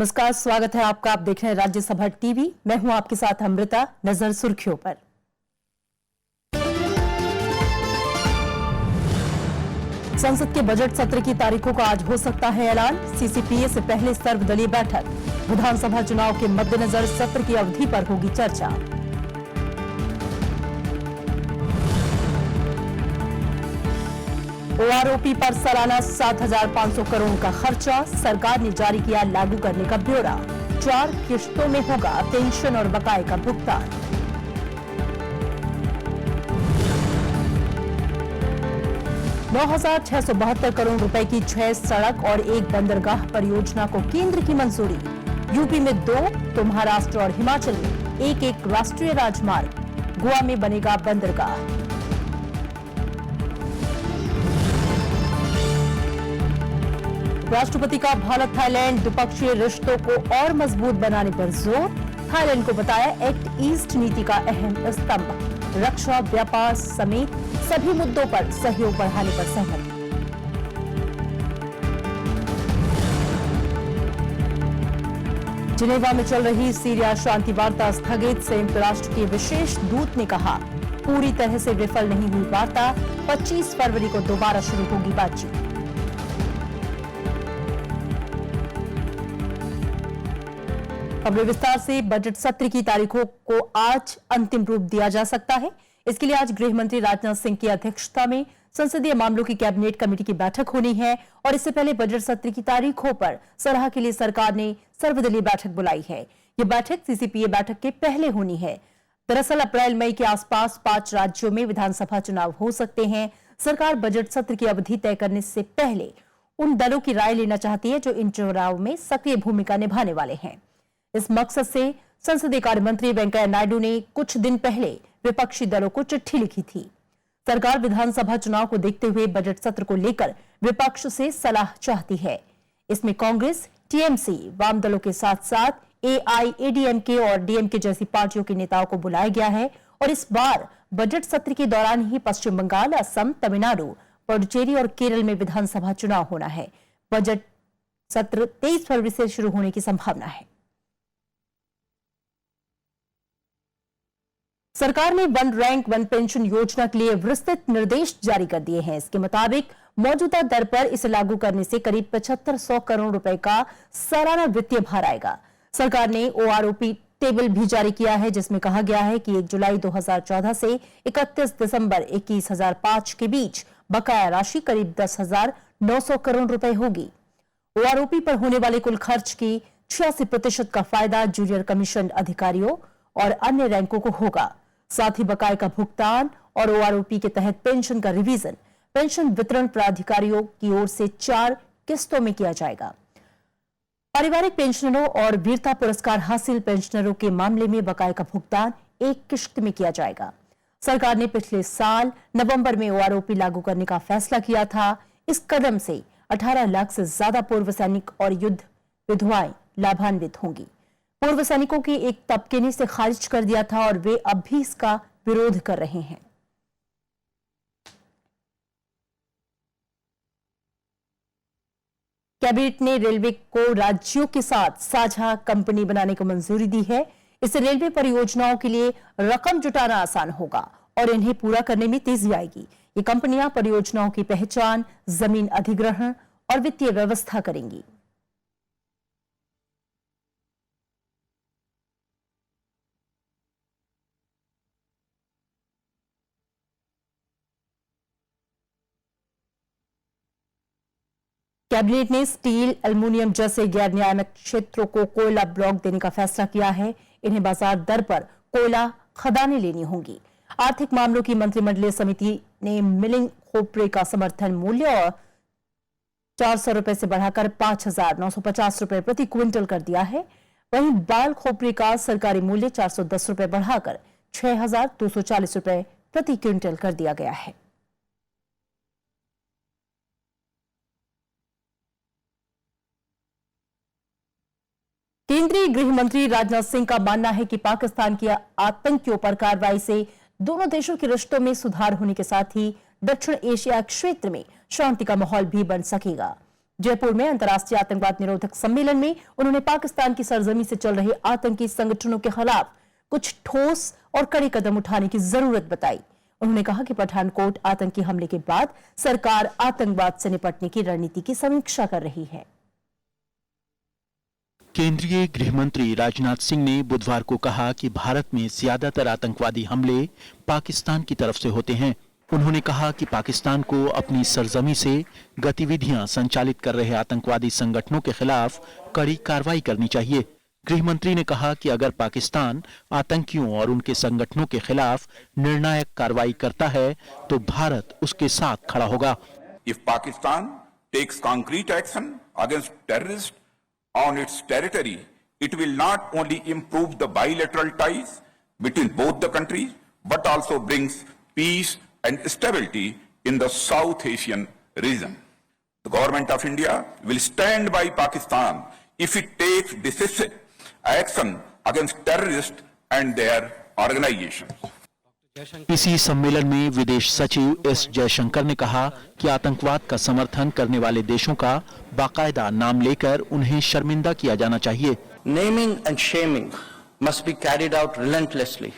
नमस्कार, स्वागत है आपका। आप देख रहे हैं राज्यसभा टीवी। मैं हूं आपके साथ अमृता। नजर सुर्खियों पर। संसद के बजट सत्र की तारीखों का आज हो सकता है ऐलान। सीसीपीए से पहले सर्वदलीय बैठक। विधानसभा चुनाव के मद्देनजर सत्र की अवधि पर होगी चर्चा। ओआरओपी पर सालाना 7,500 करोड़ का खर्चा। सरकार ने जारी किया लागू करने का ब्यौरा। 4 किश्तों में होगा पेंशन और बकाये का भुगतान। $9,672 करोड़ रुपए की 6 सड़क और 1 बंदरगाह परियोजना को केंद्र की मंजूरी। यूपी में 2 तो महाराष्ट्र और हिमाचल में एक राष्ट्रीय राजमार्ग। गोवा में बनेगा बंदरगाह। राष्ट्रपति का भारत थाईलैंड द्विपक्षीय रिश्तों को और मजबूत बनाने पर जोर। थाईलैंड को बताया एक्ट ईस्ट नीति का अहम स्तंभ। रक्षा, व्यापार समेत सभी मुद्दों पर सहयोग बढ़ाने पर सहमति। जिनेवा में चल रही सीरिया शांति वार्ता स्थगित। संयुक्त राष्ट्र के विशेष दूत ने कहा, पूरी तरह से विफल नहीं हुई वार्ता। 25 फरवरी को दोबारा शुरू होगी बातचीत। खबरें विस्तार से। बजट सत्र की तारीखों को आज अंतिम रूप दिया जा सकता है। इसके लिए आज गृह मंत्री राजनाथ सिंह की अध्यक्षता में संसदीय मामलों की कैबिनेट कमेटी की बैठक होनी है और इससे पहले बजट सत्र की तारीखों पर सलाह के लिए सरकार ने सर्वदलीय बैठक बुलाई है। यह बैठक सीसीपीए बैठक के पहले होनी है। दरअसल अप्रैल मई के आसपास 5 राज्यों में विधानसभा चुनाव हो सकते हैं। सरकार बजट सत्र की अवधि तय करने से पहले उन दलों की राय लेना चाहती है जो इन चुनाव में सक्रिय भूमिका निभाने वाले हैं। इस मकसद से संसदीय कार्य मंत्री वेंकैया नायडू ने कुछ दिन पहले विपक्षी दलों को चिट्ठी लिखी थी। सरकार विधानसभा चुनाव को देखते हुए बजट सत्र को लेकर विपक्ष से सलाह चाहती है। इसमें कांग्रेस, टीएमसी, वाम दलों के साथ साथ एआईएडीएमके और डीएमके जैसी पार्टियों के नेताओं को बुलाया गया है और इस बार बजट सत्र के दौरान ही पश्चिम बंगाल, असम, तमिलनाडु, पुडुचेरी और केरल में विधानसभा चुनाव होना है। बजट सत्र 23 फरवरी से शुरू होने की संभावना है। सरकार ने वन रैंक वन पेंशन योजना के लिए विस्तृत निर्देश जारी कर दिए हैं। इसके मुताबिक मौजूदा दर पर इसे लागू करने से करीब 7500 करोड़ रुपए का सालाना वित्तीय भार आएगा। सरकार ने ओआरओपी टेबल भी जारी किया है जिसमें कहा गया है कि 1 जुलाई 2014 से 31 दिसंबर 21,005 के बीच बकाया राशि करीब 10,900 करोड़ रुपए होगी। ओआरओपी पर होने वाले कुल खर्च की 86% का फायदा जूनियर कमीशन अधिकारियों और अन्य रैंकों को होगा। साथ ही बकाये का भुगतान और ओआरओपी के तहत पेंशन का रिवीजन पेंशन वितरण प्राधिकारियों की ओर से 4 किस्तों में किया जाएगा। पारिवारिक पेंशनरों और वीरता पुरस्कार हासिल पेंशनरों के मामले में बकाये का भुगतान 1 किश्त में किया जाएगा। सरकार ने पिछले साल नवंबर में ओआरओपी लागू करने का फैसला किया था। इस कदम से 18 लाख से ज्यादा पूर्व सैनिक और युद्ध विधवाएं लाभान्वित होंगी। पूर्व सैनिकों के एक तबके ने इसे खारिज कर दिया था और वे अब भी इसका विरोध कर रहे हैं। कैबिनेट ने रेलवे को राज्यों के साथ साझा कंपनी बनाने को मंजूरी दी है। इससे रेलवे परियोजनाओं के लिए रकम जुटाना आसान होगा और इन्हें पूरा करने में तेजी आएगी। ये कंपनियां परियोजनाओं की पहचान, जमीन अधिग्रहण और वित्तीय व्यवस्था करेंगी। कैबिनेट ने स्टील, एल्युमिनियम जैसे गैर नियामक क्षेत्रों को कोयला ब्लॉक देने का फैसला किया है। इन्हें बाजार दर पर कोयला खदानें लेनी होंगी। आर्थिक मामलों की मंत्रिमंडलीय समिति ने मिलिंग खोपरे का समर्थन मूल्य और 400 रुपए से बढ़ाकर 5,950 रुपए प्रति क्विंटल कर दिया है। वहीं बाल खोपरे का सरकारी मूल्य 410 रुपए बढ़ाकर 6,240 रुपए प्रति क्विंटल कर दिया गया है। केंद्रीय गृह मंत्री राजनाथ सिंह का मानना है कि पाकिस्तान की आतंकियों पर कार्रवाई से दोनों देशों के रिश्तों में सुधार होने के साथ ही दक्षिण एशिया क्षेत्र में शांति का माहौल भी बन सकेगा। जयपुर में अंतर्राष्ट्रीय आतंकवाद निरोधक सम्मेलन में उन्होंने पाकिस्तान की सरजमी से चल रहे आतंकी संगठनों के खिलाफ कुछ ठोस और कड़े कदम उठाने की जरूरत बताई। उन्होंने कहा कि पठानकोट आतंकी हमले के बाद सरकार आतंकवाद से निपटने की रणनीति की समीक्षा कर रही है। केंद्रीय गृह मंत्री राजनाथ सिंह ने बुधवार को कहा कि भारत में ज्यादातर आतंकवादी हमले पाकिस्तान की तरफ से होते हैं। उन्होंने कहा कि पाकिस्तान को अपनी सरजमी से गतिविधियां संचालित कर रहे आतंकवादी संगठनों के खिलाफ कड़ी कार्रवाई करनी चाहिए। गृह मंत्री ने कहा कि अगर पाकिस्तान आतंकियों और उनके संगठनों के खिलाफ निर्णायक कार्रवाई करता है तो भारत उसके साथ खड़ा होगा। If Pakistan takes concrete action against terrorists on its territory, it will not only improve the bilateral ties between both the countries, but also brings peace and stability in the South Asian region. The government of India will stand by Pakistan if it takes decisive action against terrorists and their organizations. इसी सम्मेलन में विदेश सचिव S Jaishankar ने कहा कि आतंकवाद का समर्थन करने वाले देशों का बाकायदा नाम लेकर उन्हें शर्मिंदा किया जाना चाहिए। Naming and shaming must be carried out relentlessly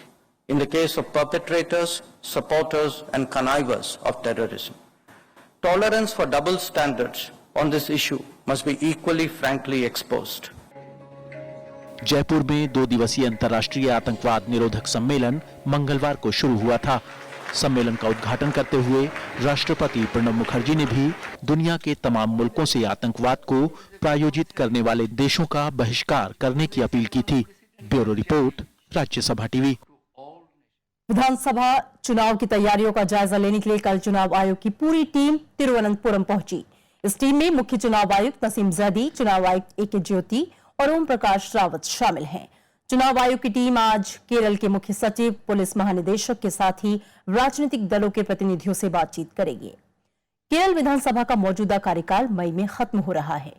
in the case of perpetrators, supporters and connivers of terrorism. Tolerance for double standards on this issue must be equally frankly exposed. Jaipur में 2 दिवसीय अंतर्राष्ट्रीय आतंकवाद निरोधक सम्मेलन मंगलवार को शुरू हुआ था। सम्मेलन का उद्घाटन करते हुए राष्ट्रपति प्रणब मुखर्जी ने भी दुनिया के तमाम मुल्कों से आतंकवाद को प्रायोजित करने वाले देशों का बहिष्कार करने की अपील की थी। Bureau report, Rajya Sabha TV. विधानसभा चुनाव की तैयारियों का जायजा लेने के लिए कल चुनाव आयोग की पूरी टीम तिरुवनंतपुरम पहुंची। इस टीम में मुख्य चुनाव आयुक्त नसीम जैदी, चुनाव आयुक्त ए.के. ज्योति और ओम प्रकाश रावत शामिल हैं। चुनाव आयोग की टीम आज केरल के मुख्य सचिव, पुलिस महानिदेशक के साथ ही राजनीतिक दलों के प्रतिनिधियों से बातचीत करेगी। केरल विधानसभा का मौजूदा कार्यकाल मई में खत्म हो रहा है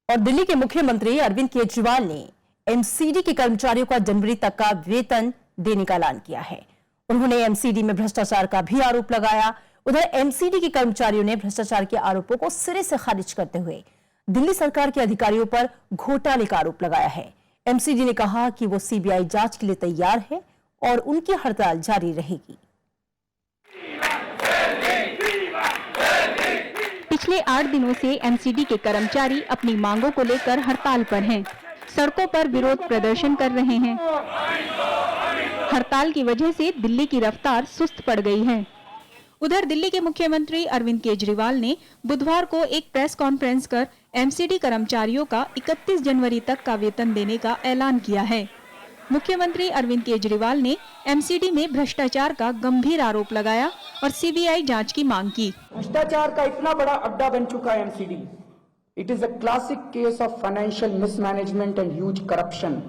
और दिल्ली के मुख्यमंत्री अरविंद केजरीवाल ने एमसीडी के कर्मचारियों का जनवरी तक का वेतन देने का ऐलान किया है। उन्होंने एमसीडी में भ्रष्टाचार का भी आरोप लगाया। उधर एमसीडी के कर्मचारियों ने भ्रष्टाचार के आरोपों को सिरे से खारिज करते हुए दिल्ली सरकार के अधिकारियों पर घोटाले का आरोप लगाया है। एमसीडी ने कहा कि वो सीबीआई जांच के लिए तैयार है और उनकी हड़ताल जारी रहेगी। पिछले 8 दिनों से एमसीडी के कर्मचारी अपनी मांगों को लेकर हड़ताल पर हैं। सड़कों पर विरोध प्रदर्शन कर रहे हैं। हड़ताल की वजह से दिल्ली की रफ्तार सुस्त पड़ गई है। उधर दिल्ली के मुख्यमंत्री अरविंद केजरीवाल ने बुधवार को एक प्रेस कॉन्फ्रेंस कर एमसीडी कर्मचारियों का 31 जनवरी तक का वेतन देने का ऐलान किया है। मुख्यमंत्री अरविंद केजरीवाल ने एमसीडी में भ्रष्टाचार का गंभीर आरोप लगाया और सीबीआई जांच की मांग की। भ्रष्टाचार का इतना बड़ा अड्डा बन चुका है MCD. It is a classic case of financial mismanagement and huge corruption.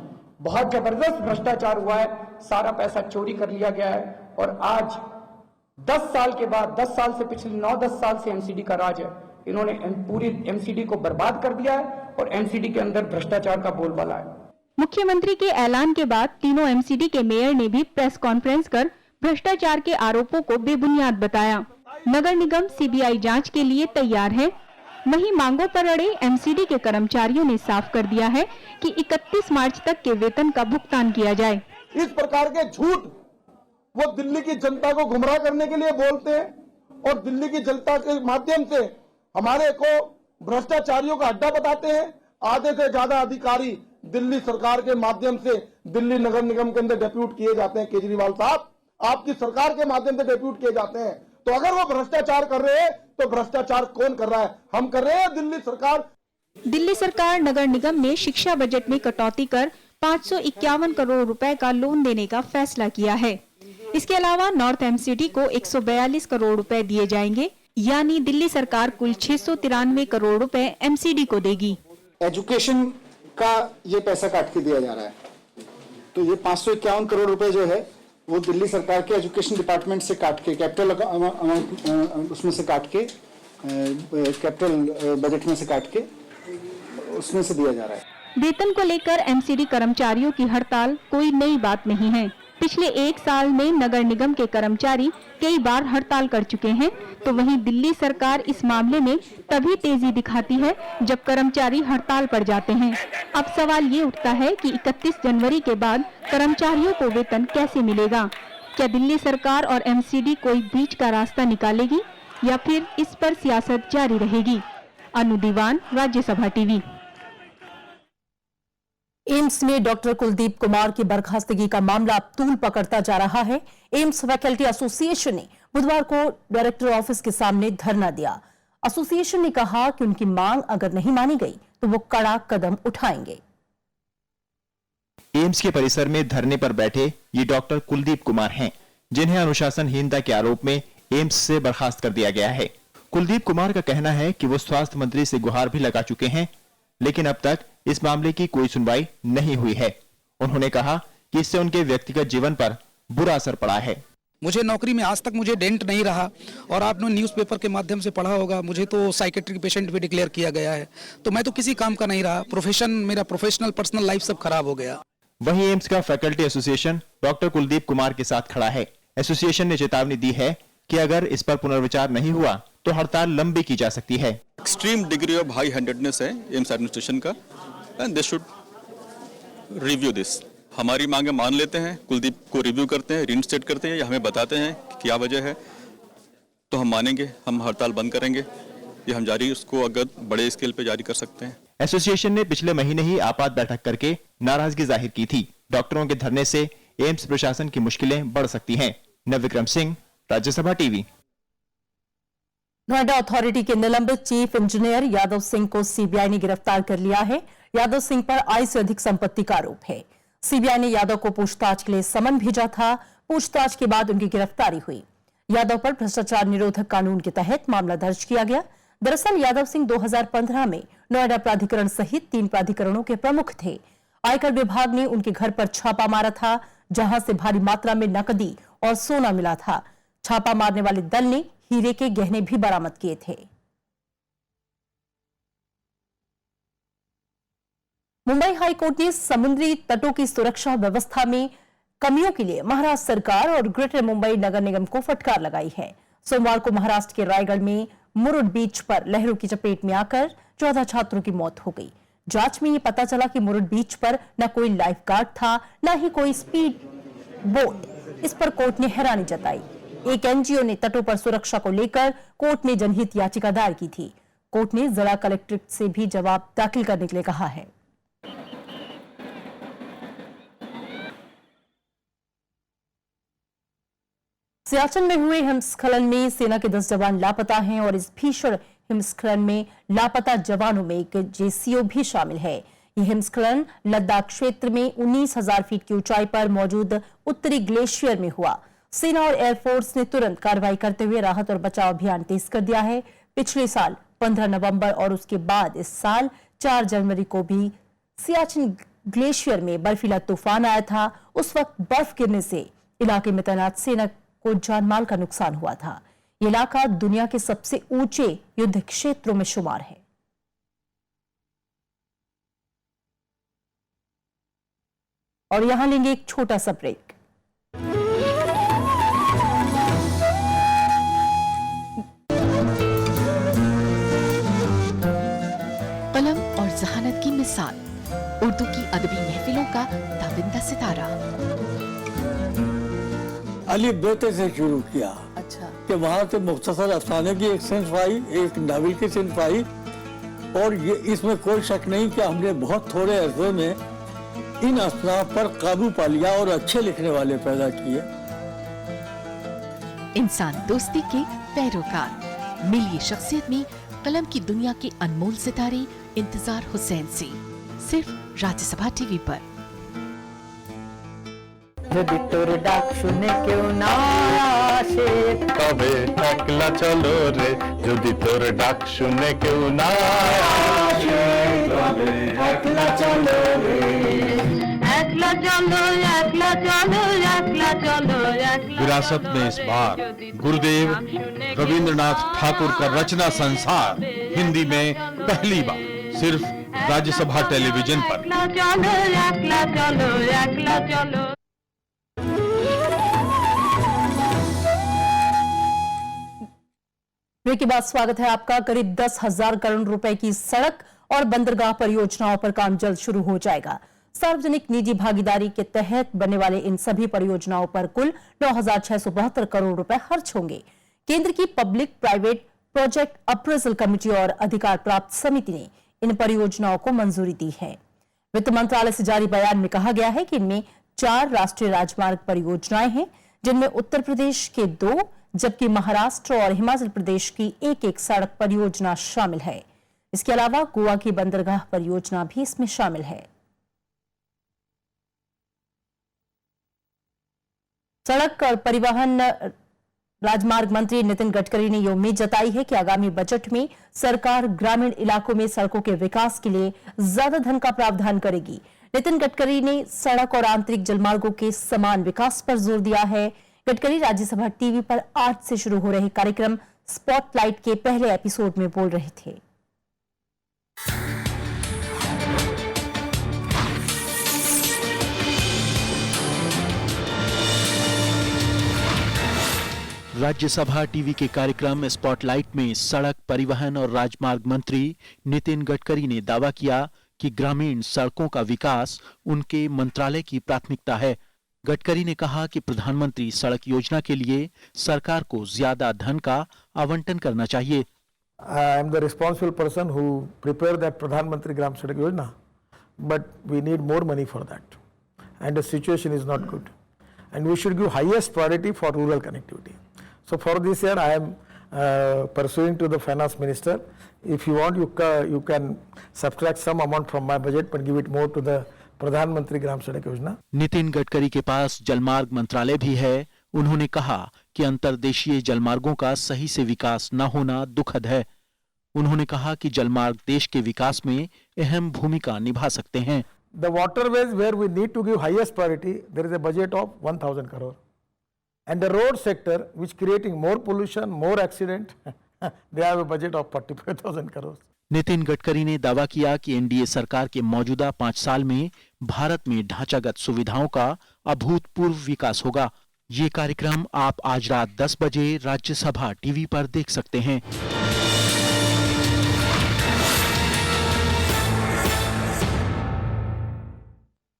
बहुत जबरदस्त भ्रष्टाचार हुआ है, सारा पैसा चोरी कर लिया गया है और आज 10 साल के बाद, 10 साल से पिछले 9-10 साल से एमसीडी का राज है। इन्होंने पूरी एमसीडी को बर्बाद कर दिया है और एमसीडी के अंदर भ्रष्टाचार का बोलबाला है। मुख्यमंत्री के ऐलान के बाद तीनों एमसीडी के मेयर ने भी प्रेस कॉन्फ्रेंस कर भ्रष्टाचार के आरोपों को बेबुनियाद बताया। नगर निगम सीबीआई जांच के लिए तैयार है। वहीं मांगों पर अड़े एमसीडी के कर्मचारियों ने साफ कर दिया है कि 31 मार्च तक के वेतन का भुगतान किया जाए। इस प्रकार के झूठ वो दिल्ली की जनता को गुमराह करने के लिए बोलते हैं और दिल्ली की जनता के माध्यम से हमारे को भ्रष्टाचारियों का अड्डा बताते हैं। आधे से ज्यादा अधिकारी दिल्ली सरकार के माध्यम से दिल्ली नगर निगम के अंदर डेप्यूट किए जाते हैं। केजरीवाल साहब, आपकी सरकार के माध्यम से डेप्यूट किए जाते हैं। तो अगर वो भ्रष्टाचार कर रहे हैं तो भ्रष्टाचार कौन कर रहा है? हम कर रहे हैं, दिल्ली सरकार। दिल्ली सरकार नगर निगम ने शिक्षा बजट में कटौती कर 551 करोड़ रुपए का लोन देने का फैसला किया है। इसके अलावा नॉर्थ एमसीडी को 142 करोड़ रुपए दिए जाएंगे, यानी दिल्ली सरकार कुल 693 करोड़ रुपए एमसीडी को देगी। एजुकेशन का ये पैसा काट के दिया जा रहा है, तो ये 551 करोड़ रुपए जो है वो दिल्ली सरकार के एजुकेशन डिपार्टमेंट से काट के, कैपिटल अमाउंट उसमें से काट के, कैपिटल बजट में से काट के उसमें से दिया जा रहा है। वेतन को लेकर एमसीडी कर्मचारियों की हड़ताल कोई नई बात नहीं है। पिछले एक साल में नगर निगम के कर्मचारी कई बार हड़ताल कर चुके हैं, तो वहीं दिल्ली सरकार इस मामले में तभी तेजी दिखाती है जब कर्मचारी हड़ताल पर जाते हैं। अब सवाल ये उठता है कि 31 जनवरी के बाद कर्मचारियों को वेतन कैसे मिलेगा? क्या दिल्ली सरकार और एमसीडी कोई बीच का रास्ता निकालेगी या फिर इस पर सियासत जारी रहेगी? अनु दीवान, राज्यसभा टीवी। एम्स में डॉक्टर कुलदीप कुमार की बर्खास्तगी का मामला अब तूल पकड़ता जा रहा है। एम्स फैकल्टी एसोसिएशन ने बुधवार को डायरेक्टर ऑफिस के सामने धरना दिया। एसोसिएशन ने कहा कि उनकी मांग अगर नहीं मानी गई तो वो कड़ा कदम उठाएंगे। एम्स के परिसर में धरने पर बैठे ये डॉक्टर कुलदीप कुमार हैं, जिन्हें अनुशासनहीनता के आरोप में एम्स से बर्खास्त कर दिया गया है। कुलदीप कुमार का कहना है कि वो स्वास्थ्य मंत्री से गुहार भी लगा चुके हैं, लेकिन अब तक इस मामले की कोई सुनवाई नहीं हुई है। उन्होंने कहा कि इससे उनके व्यक्तिगत जीवन पर बुरा असर पड़ा है। मुझे नौकरी में आज तक मुझे डेंट नहीं रहा, और आपने न्यूज़पेपर के माध्यम से पढ़ा होगा, मुझे तो साइकेट्रिक पेशेंट भी डिक्लेयर किया गया है। तो मैं तो किसी काम का नहीं रहा, मेरा प्रोफेशनल पर्सनल लाइफ सब खराब हो गया। वहीं एम्स का faculty association doctor Kuldeep Kumar के साथ खड़ा है। एसोसिएशन ने चेतावनी दी है कि अगर इस पर पुनर्विचार नहीं हुआ तो हड़ताल लंबी की जा सकती है। Extreme degree of high handedness है एम्स एडमिनिस्ट्रेशन का, and they should review this. हमारी मांगे मान लेते हैं, कुलदीप को रिव्यू करते हैं, रीइंस्टेट करते हैं, या हमें बताते हैं कि क्या वजह है, तो हम मानेंगे, हम हड़ताल बंद करेंगे। ये हम जारी उसको अगर बड़े स्केल पे जारी कर सकते हैं। एसोसिएशन ने पिछले महीने ही आपात बैठक करके नाराजगी जाहिर की थी। डॉक्टरों के धरने से एम्स प्रशासन की मुश्किलें बढ़ सकती हैं। नवविक्रम सिंह, राज्यसभा टीवी। नोएडा अथॉरिटी के निलंबित चीफ इंजीनियर यादव सिंह को सीबीआई ने गिरफ्तार कर लिया है। यादव सिंह पर आय से अधिक संपत्ति का आरोप है। सीबीआई ने यादव को पूछताछ के लिए समन भेजा था। पूछताछ के बाद उनकी गिरफ्तारी हुई। यादव पर भ्रष्टाचार निरोधक कानून के तहत मामला दर्ज किया गया। दरअसल यादव सिंह 2015 में नोएडा प्राधिकरण सहित 3 प्राधिकरणों के प्रमुख थे। आयकर विभाग ने उनके घर पर छापा मारा था, जहां से भारी मात्रा में नकदी और सोना मिला था। छापा मारने वाले दल ने हीरे के गहने भी बरामद किए थे। मुंबई हाईकोर्ट ने समुद्री तटों की सुरक्षा व्यवस्था में कमियों के लिए महाराष्ट्र सरकार और ग्रेटर मुंबई नगर निगम को फटकार लगाई है। सोमवार को महाराष्ट्र के रायगढ़ में मुरुड बीच पर लहरों की चपेट में आकर 14 छात्रों की मौत हो गई। जांच में यह पता चला कि मुरुड बीच पर न कोई लाइफ गार्ड था, न ही कोई स्पीड बोट। इस पर कोर्ट ने हैरानी जताई। एक एनजीओ ने तटों पर सुरक्षा को लेकर कोर्ट में जनहित याचिका दायर की थी। कोर्ट ने जिला कलेक्ट्रेट से भी जवाब दाखिल करने के लिए कहा है। सियाचिन में हुए हिमस्खलन में सेना के 10 जवान लापता हैं और इस भीषण हिमस्खलन में लापता जवानों में एक जेसीओ भी शामिल है। यह हिमस्खलन लद्दाख क्षेत्र में 19,000 फीट की ऊंचाई पर मौजूद उत्तरी ग्लेशियर में हुआ। सेना और एयरफोर्स ने तुरंत कार्रवाई करते हुए राहत और बचाव अभियान तेज कर दिया है। पिछले साल 15 नवंबर और उसके बाद इस साल 4 जनवरी को भी सियाचिन ग्लेशियर में बर्फीला तूफान आया था। उस वक्त बर्फ गिरने से इलाके में तैनात सेना को जानमाल का नुकसान हुआ था। ये इलाका दुनिया के सबसे ऊंचे युद्ध क्षेत्रों में शुमार है। और यहां लेंगे एक छोटा सा ब्रेक। कलम और जहानत की मिसाल, उर्दू की अदबी महफिलों का ताबिंदा सितारा। अली बेते से शुरू किया। अच्छा। कि वहाँ से मुख्तसर अफसाने की एक सिंफ आई, एक नावल की सिंफ आई, और ये इसमें कोई शक नहीं कि हमने बहुत थोड़े अरसे में इन असनाफ पर काबू पा लिया और अच्छे लिखने वाले पैदा किए। इंसान दोस्ती के पैरोकार, मिलिए शख्सियत में कलम की दुनिया के अनमोल सितारे इंतजार हुसैन से, सिर्फ राज्यसभा टीवी पर। যদি তোর ডাক শুনে কেউ না আসে তবে একলা চলো রে, যদি তোর ডাক শুনে কেউ না আসে তবে একলা চলো রে, একলা চলো একলা চলো একলা चलो। विरासत में इस बार गुरुदेव रविंद्रनाथ ठाकुर का रचना संसार हिंदी में पहली बार सिर्फ राज्यसभा टेलीविजन पर। ब्रेक के बाद स्वागत है आपका। करीब 10,000 करोड़ रुपए की सड़क और बंदरगाह परियोजनाओं पर काम जल्द शुरू हो जाएगा। सार्वजनिक निजी भागीदारी के तहत बनने वाले इन सभी परियोजनाओं पर कुल 9,672 करोड़ रुपए खर्च होंगे। केंद्र की public private project appraisal committee और अधिकार प्राप्त समिति ने इन परियोजनाओं को मंजूरी दी है। वित्त मंत्रालय से जारी बयान में कहा गया है कि इनमें 4 राष्ट्रीय राजमार्ग परियोजनाएं हैं, जिनमें उत्तर प्रदेश के 2 जबकि महाराष्ट्र और हिमाचल प्रदेश की एक सड़क परियोजना शामिल है। इसके अलावा गोवा की बंदरगाह परियोजना भी इसमें शामिल है। सड़क और परिवहन राजमार्ग मंत्री नितिन गडकरी ने यह उम्मीद जताई है कि आगामी बजट में सरकार ग्रामीण इलाकों में सड़कों के विकास के लिए ज्यादा धन का प्रावधान करेगी। नितिन गडकरी ने सड़क और आंतरिक जलमार्गों के समान विकास पर जोर दिया है। गडकरी राज्यसभा टीवी पर आज से शुरू हो रहे कार्यक्रम स्पॉटलाइट के पहले एपिसोड में बोल रहे थे। राज्यसभा टीवी के कार्यक्रम स्पॉटलाइट में सड़क परिवहन और राजमार्ग मंत्री नितिन गडकरी ने दावा किया कि ग्रामीण सड़कों का विकास उनके मंत्रालय की प्राथमिकता है। गडकरी ने कहा कि प्रधानमंत्री सड़क योजना के लिए सरकार को ज्यादा धन का आवंटन करना चाहिए। I am the responsible person who prepared that Pradhan Mantri Gram Sadak Yojana, but we need more money for that, and the situation is not good, and we should give highest priority for rural connectivity. So for this year, I am pursuing to the finance minister. If you want, you can subtract some amount from my budget, but give it more to the Pradhan Mantri Gram Sadak Yojana. Nitin Gadkari के पास जलमार्ग मंत्रालय भी है। उन्होंने कहा कि अंतर्देशीय जलमार्गों का सही से विकास न होना दुखद है। उन्होंने कहा कि जलमार्ग देश के विकास में अहम भूमिका निभा सकते हैं। The waterways where we need to give highest priority, there is a budget of 1,000 crore. And the road sector, which creating more pollution, more accident, they have a budget of 45,000 crore. Nitin Gadkari ने दावा किया कि NDA सरकार के मौजूदा 5 साल में भारत में ढांचागत सुविधाओं का अभूतपूर्व विकास होगा। ये कार्यक्रम आप आज रात 10 बजे राज्यसभा टीवी पर देख सकते हैं।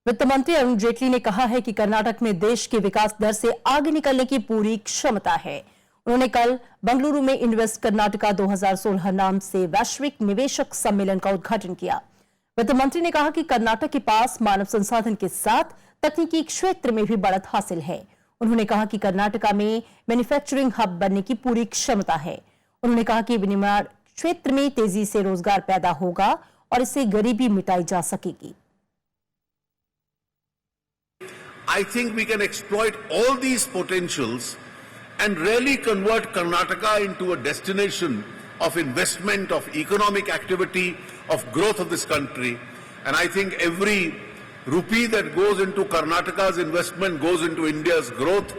वित्त मंत्री अरुण जेटली ने कहा है कि कर्नाटक में देश के विकास दर से आगे निकलने की पूरी क्षमता है। उन्होंने कल बंगलुरु में इन्वेस्ट कर्नाटका 2016 नाम से वैश्विक निवेशक सम्मेलन का उद्घाटन किया। वित्त मंत्री ने कहा कि कर्नाटक के पास मानव संसाधन के साथ तकनीकी क्षेत्र में भी बढ़त हासिल है। उन्होंने कहा कि कर्नाटका में मैन्युफैक्चरिंग हब बनने की पूरी क्षमता है। उन्होंने कहा कि विनिर्माण क्षेत्र में तेजी से रोजगार पैदा होगा और इससे गरीबी मिटाई जा सकेगी। I think we can exploit all these potentials and really convert Karnataka into a destination of investment, of economic activity, of growth of this country. And I think every rupee that goes into Karnataka's investment goes into India's growth.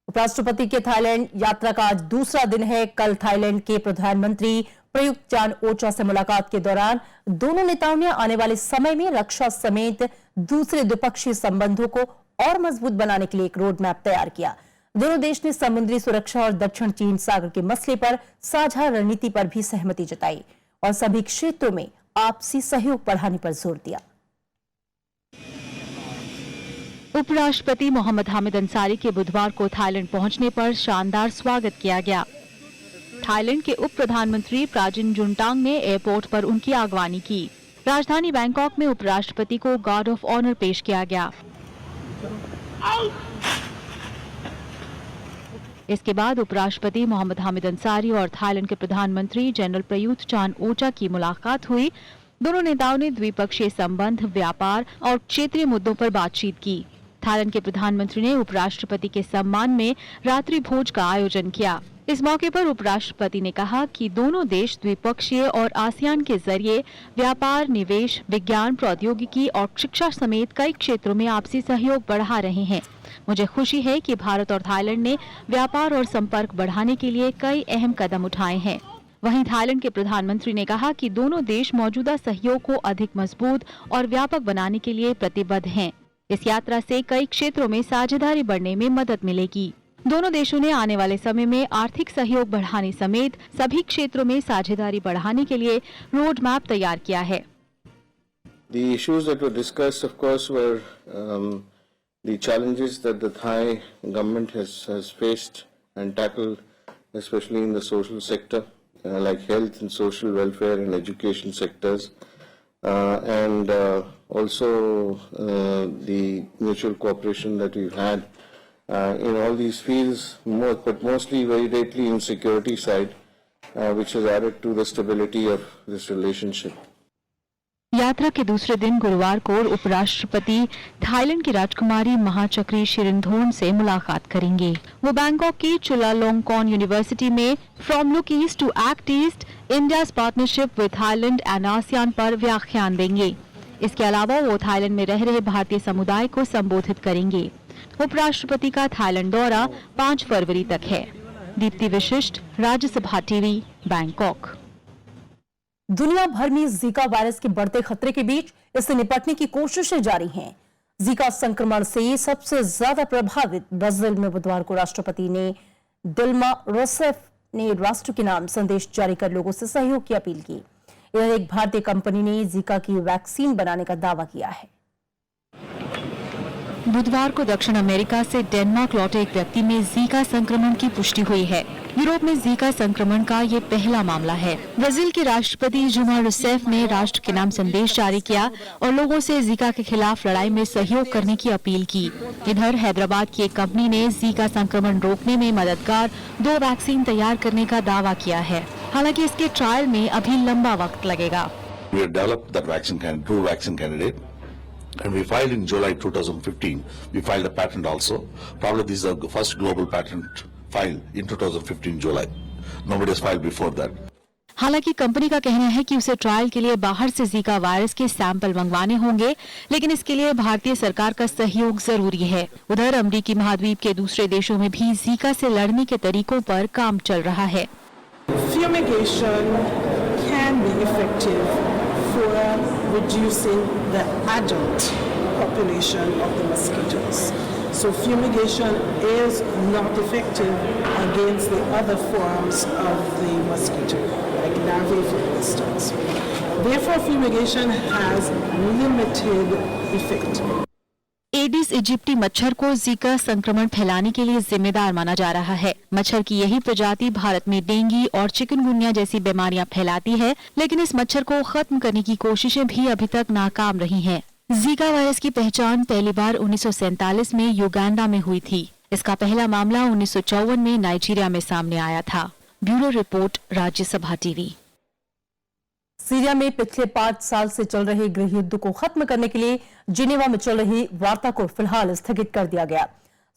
उपराष्ट्रपति के Thailand यात्रा का आज दूसरा दिन है। कल Thailand के प्रधानमंत्री प्रयुक्त चान ओचा से मुलाकात के दौरान दोनों नेताओं ने आने वाले समय में रक्षा समेत दूसरे द्विपक्षीय संबंधों को और मजबूत बनाने के लिए एक रोड मैप तैयार किया। दोनों देश ने समुद्री सुरक्षा और दक्षिण चीन सागर के मसले पर साझा रणनीति पर भी सहमति जताई और सभी क्षेत्रों में आपसी सहयोग बढ़ाने पर जोर दिया। उपराष्ट्रपति मोहम्मद हामिद अंसारी के बुधवार को थाईलैंड पहुंचने पर शानदार स्वागत किया गया। थाईलैंड के उप प्रधानमंत्री प्राजिन जुनटांग ने एयरपोर्ट पर उनकी आगवानी की। राजधानी बैंकॉक में उपराष्ट्रपति को गार्ड ऑफ ऑनर पेश किया गया। इसके बाद उपराष्ट्रपति मोहम्मद हामिद अंसारी और थाईलैंड के प्रधानमंत्री जनरल प्रयुक्त चान ओचा की मुलाकात हुई। दोनों नेताओं ने द्विपक्षीय संबंध, व्यापार और क्षेत्रीय मुद्दों पर बातचीत की। थाईलैंड के प्रधानमंत्री ने उपराष्ट्रपति के सम्मान में रात्रि भोज का आयोजन किया। इस मौके पर उपराष्ट्रपति ने कहा कि दोनों देश द्विपक्षीय और आसियान के जरिए व्यापार, निवेश, विज्ञान, प्रौद्योगिकी और शिक्षा समेत कई क्षेत्रों में आपसी सहयोग बढ़ा रहे हैं। मुझे खुशी है कि भारत और थाईलैंड ने व्यापार और संपर्क बढ़ाने के लिए कई अहम कदम उठाए हैं। वहीं थाईलैंड के प्रधानमंत्री ने कहा कि दोनों देश मौजूदा सहयोग को अधिक मजबूत और व्यापक बनाने के लिए प्रतिबद्ध हैं। इस यात्रा से कई क्षेत्रों में साझेदारी बढ़ने में मदद मिलेगी। दोनों देशों ने आने वाले समय में आर्थिक सहयोग बढ़ाने समेत सभी क्षेत्रों में साझेदारी बढ़ाने के लिए रोड मैप तैयार किया है। The issues that were discussed, of course, were the challenges that the Thai government has faced and tackled, especially in the social sector, like health and social welfare and education sectors, and also the mutual cooperation that we've had in all these fields, but mostly very lately in security side, which has added to the stability of this relationship. यात्रा के दूसरे दिन गुरुवार को उपराष्ट्रपति Thailand की राजकुमारी महाचक्री शिरिंधोन से मुलाकात करेंगे। वो बैंकॉक की चुलालोंगकॉन यूनिवर्सिटी में from look east to act east India's partnership with Thailand and ASEAN पर व्याख्यान देंगे। इसके अलावा वो थाईलैंड में रह रहे भारतीय समुदाय को संबोधित करेंगे। उपराष्ट्रपति का थाईलैंड दौरा 5 फरवरी तक है। दीप्ति विशिष्ट, राज्यसभा टीवी, बैंकॉक। दुनिया भर में जीका वायरस के बढ़ते खतरे के बीच इससे निपटने की कोशिशें जारी हैं। जीका संक्रमण से सबसे ज्यादा प्रभावित ब्राजील में बुधवार को राष्ट्रपति ने दिल्मा रोसेफ ने राष्ट्र के नाम संदेश जारी कर लोगों से सहयोग की अपील की। इधर एक भारतीय कंपनी ने जीका की वैक्सीन बनाने का दावा किया है। बुधवार को दक्षिण अमेरिका से डेनमार्क लौटे एक व्यक्ति में जीका संक्रमण की पुष्टि हुई है। यूरोप में जीका संक्रमण का ये पहला मामला है। ब्राजील के राष्ट्रपति दिल्मा रूसेफ ने राष्ट्र के नाम संदेश जारी किया और लोगों से जीका के खिलाफ लड़ाई में सहयोग करने की अपील की। इधर हैदराबाद की एक कंपनी ने जीका संक्रमण रोकने में मददगार 2 वैक्सीन तैयार करने का दावा किया है। हालांकि इसके ट्रायल में अभी लंबा वक्त लगेगा। And we filed in July 2015. We filed a patent also. Probably this is the first global patent filed in 2015 July. Nobody has filed before that. हालांकि कंपनी का कहना है कि उसे ट्रायल के लिए बाहर से जीका वायरस के सैंपल मंगवाने होंगे, लेकिन इसके लिए भारतीय सरकार का सहयोग जरूरी है। उधर अमेरिकी महाद्वीप के दूसरे देशों में भी जीका से लड़ने के तरीकों पर काम चल रहा है। Fumigation can be effective for reducing the adult population of the mosquitoes. So fumigation is not effective against the other forms of the mosquito, like larvae for instance. Therefore, fumigation has limited effect. Aedes इजिप्टी मच्छर को Zika संक्रमण फैलाने के लिए जिम्मेदार माना जा रहा है। मच्छर की यही प्रजाति भारत में डेंगू और चिकनगुनिया जैसी बीमारियां फैलाती है, लेकिन इस मच्छर को खत्म करने की कोशिशें भी अभी तक नाकाम रही हैं। जीका वायरस की पहचान पहली बार 1947 में युगांडा में हुई थी। इसका पहला मामला 1954 में नाइजीरिया में सामने आया था। Bureau report, Rajya Sabha TV. Syria में पिछले 5 साल से चल रहे गृह युद्ध को खत्म करने के लिए जिनेवा में चल रही वार्ता को फिलहाल स्थगित कर दिया गया।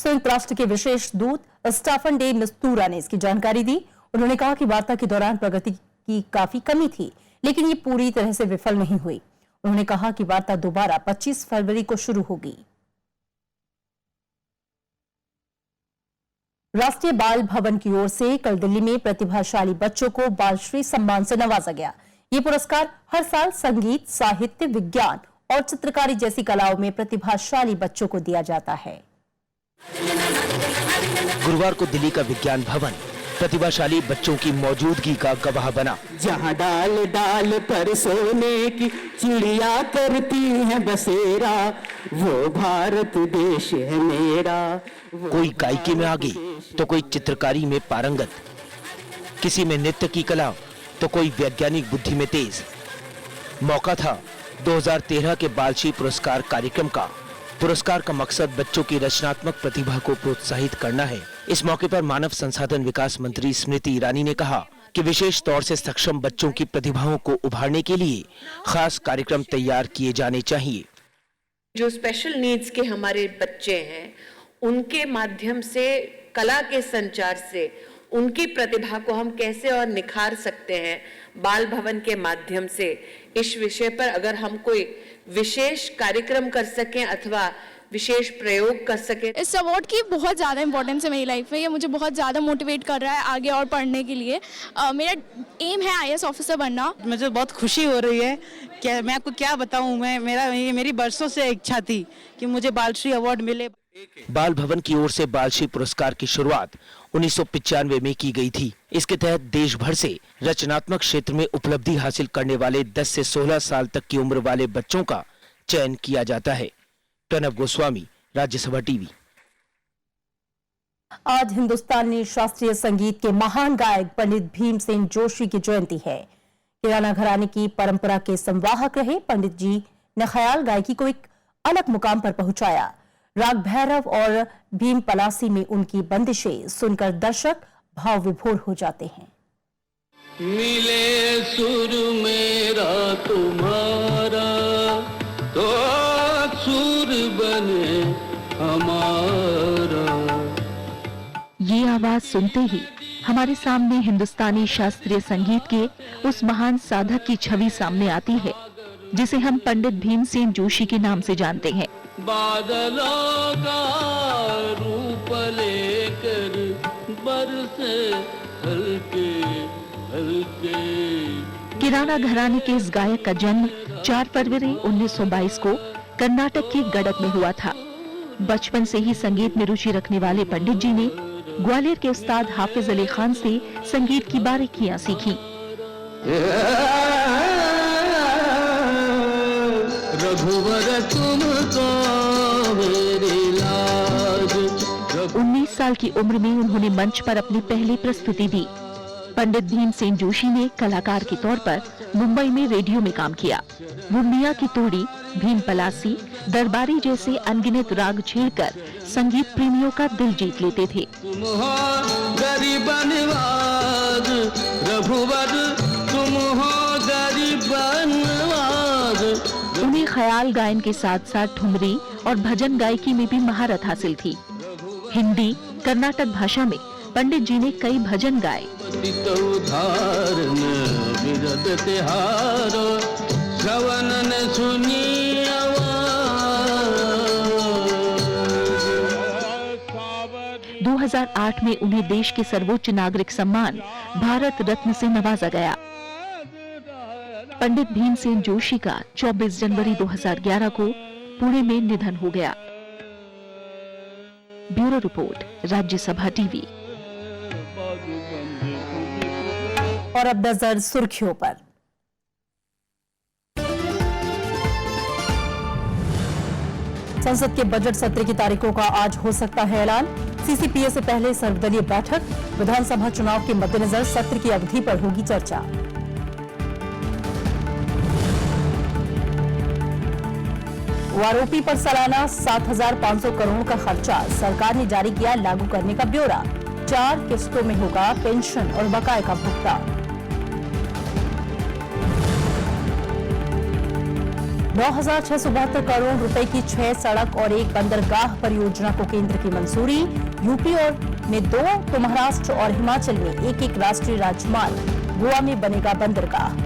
संयुक्त राष्ट्र के विशेष दूत स्टाफन डे मिस्तूरा ने इसकी जानकारी दी। उन्होंने कहा कि वार्ता के दौरान प्रगति की काफी कमी थी, लेकिन ये पूरी तरह से विफल नहीं हुई। उन्होंने कहा कि वार्ता दोबारा 25 फरवरी को शुरू होगी। राष्ट्रीय बाल भवन की ओर से कल दिल्ली में प्रतिभाशाली बच्चों को बालश्री सम्मान से नवाजा गया। ये पुरस्कार हर साल संगीत, साहित्य, विज्ञान और चित्रकारी जैसी कलाओं में प्रतिभाशाली बच्चों को दिया जाता है। गुरुवार को दिल्ली का विज्ञान भवन प्रतिभाशाली बच्चों की मौजूदगी का गवाह बना। जहाँ डाल डाल पर सोने की चिड़िया करती है बसेरा, वो भारत देश है मेरा। कोई गायकी में आगे तो कोई चित्रकारी में पारंगत, किसी में नृत्य की कला तो कोई वैज्ञानिक बुद्धि में तेज। मौका था 2013 के बालश्री पुरस्कार कार्यक्रम का। पुरस्कार का मकसद बच्चों की रचनात्मक प्रतिभा को प्रोत्साहित करना है। इस मौके पर मानव संसाधन विकास मंत्री स्मृति ईरानी ने कहा कि विशेष तौर से सक्षम बच्चों की प्रतिभाओं को उभारने के लिए खास कार्यक्रम तैयार किए जाने चाहिए। जो स्पेशल नीड्स के हमारे बच्चे हैं, उनके माध्यम से, कला के संचार से उनकी प्रतिभा को हम कैसे और निखार सकते हैं, बाल भवन के माध्यम से इस विषय पर अगर हम कोई विशेष कार्यक्रम कर सकें अथवा विशेष प्रयोग कर सकें। इस अवार्ड की बहुत ज़्यादा इंपॉर्टेंस है मेरी लाइफ में। ये मुझे बहुत ज़्यादा मोटिवेट कर रहा है आगे और पढ़ने के लिए। मेरा एम है IAS ऑफिसर बनना। मुझे बहुत खुशी हो रही है कि मैं आपको क्या बताऊं, मेरी बरसों से इच्छा थी कि मुझे बालश्री अवार्ड मिले। बाल भवन की ओर से बाल श्री पुरस्कार की शुरुआत 1995 में की गई थी। इसके तहत देश भर से रचनात्मक क्षेत्र में उपलब्धि हासिल करने वाले 10 से 16 साल तक की उम्र वाले बच्चों का चयन किया जाता है। प्रणव गोस्वामी, राज्यसभा टीवी। आज हिंदुस्तानी शास्त्रीय संगीत के महान गायक पंडित भीमसेन जोशी की जयंती है। किराना घराने की परंपरा के संवाहक रहे पंडित जी ने ख्याल गायकी को एक अलग मुकाम पर पहुंचाया। राग भैरव और भीम पलासी में उनकी बंदिशें सुनकर दर्शक भाव विभोर हो जाते हैं। मिले सुर मेरा तुम्हारा तो सुर बने हमारा। ये आवाज सुनते ही हमारे सामने हिंदुस्तानी शास्त्रीय संगीत के उस महान साधक की छवि सामने आती है जिसे हम पंडित भीमसेन जोशी के नाम से जानते हैं। बादलों का रूप लेकर बरसे हल्के हल्के। किराना घराने के इस गायक का जन्म 4 फरवरी 1922 को कर्नाटक के गडक में हुआ था। बचपन से ही संगीत में रुचि रखने वाले पंडित जी ने ग्वालियर के उस्ताद हाफिज अली खान से संगीत की बारीकियां सीखी। रघुवर तुमको मेरी लाज। 19 साल की उम्र में उन्होंने मंच पर अपनी पहली प्रस्तुति दी। पंडित भीमसेन जोशी ने कलाकार के तौर पर मुंबई में रेडियो में काम किया। वो मियां की तोड़ी, भीम पलासी, दरबारी जैसे अनगिनत राग छेड़कर संगीत प्रेमियों का दिल जीत लेते थे। तुम हो गरीब नवाज रघुवर, तुम हो गरीब नवाज। उन्हें ख्याल गायन के साथ साथ ठुमरी और भजन गायकी में भी महारत हासिल थी। हिंदी, कर्नाटक भाषा में पंडित जी ने कई भजन गाए। 2008 में उन्हें देश के सर्वोच्च नागरिक सम्मान भारत रत्न से नवाजा गया। पंडित भीमसेन जोशी का 24 जनवरी 2011 को पुणे में निधन हो गया। Bureau report, Rajya Sabha TV. और अब नजर सुर्खियों पर। संसद के बजट सत्र की तारीखों का आज हो सकता है ऐलान। सीसीपीए से पहले सर्वदलीय बैठक। विधानसभा चुनाव के मद्देनजर सत्र की अवधि पर होगी चर्चा। आरोपी पर सालाना 7,500 करोड़ का खर्चा, सरकार ने जारी किया लागू करने का ब्यौरा। 4 किस्तों में होगा पेंशन और बकाये का भुगतान। 9,672 करोड़ रुपए की 6 सड़क और 1 बंदरगाह परियोजना को केंद्र की मंजूरी। यूपी में 2 तो महाराष्ट्र और हिमाचल में 1-1 राष्ट्रीय राजमार्ग। गोवा में बनेगा बंदरगाह।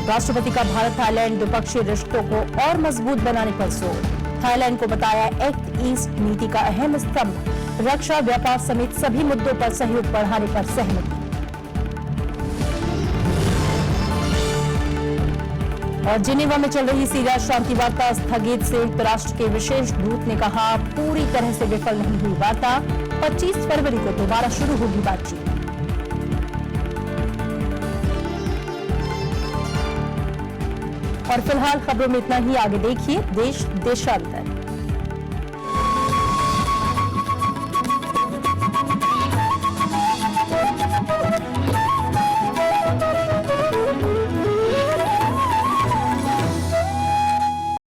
राष्ट्रपति का भारत थाईलैंड द्विपक्षीय रिश्तों को और मजबूत बनाने पर जोर। थाईलैंड को बताया एक्ट ईस्ट नीति का अहम स्तंभ। रक्षा, व्यापार समेत सभी मुद्दों पर सहयोग बढ़ाने पर सहमति। और जिनेवा में चल रही सीरिया शांति वार्ता स्थगित। संयुक्त राष्ट्र के विशेष दूत ने कहा पूरी तरह से विफल नहीं हुई वार्ता। 25 फरवरी को दोबारा शुरू होगी बातचीत। और फिलहाल खबरों में इतना ही। आगे देखिए देश देशांतर।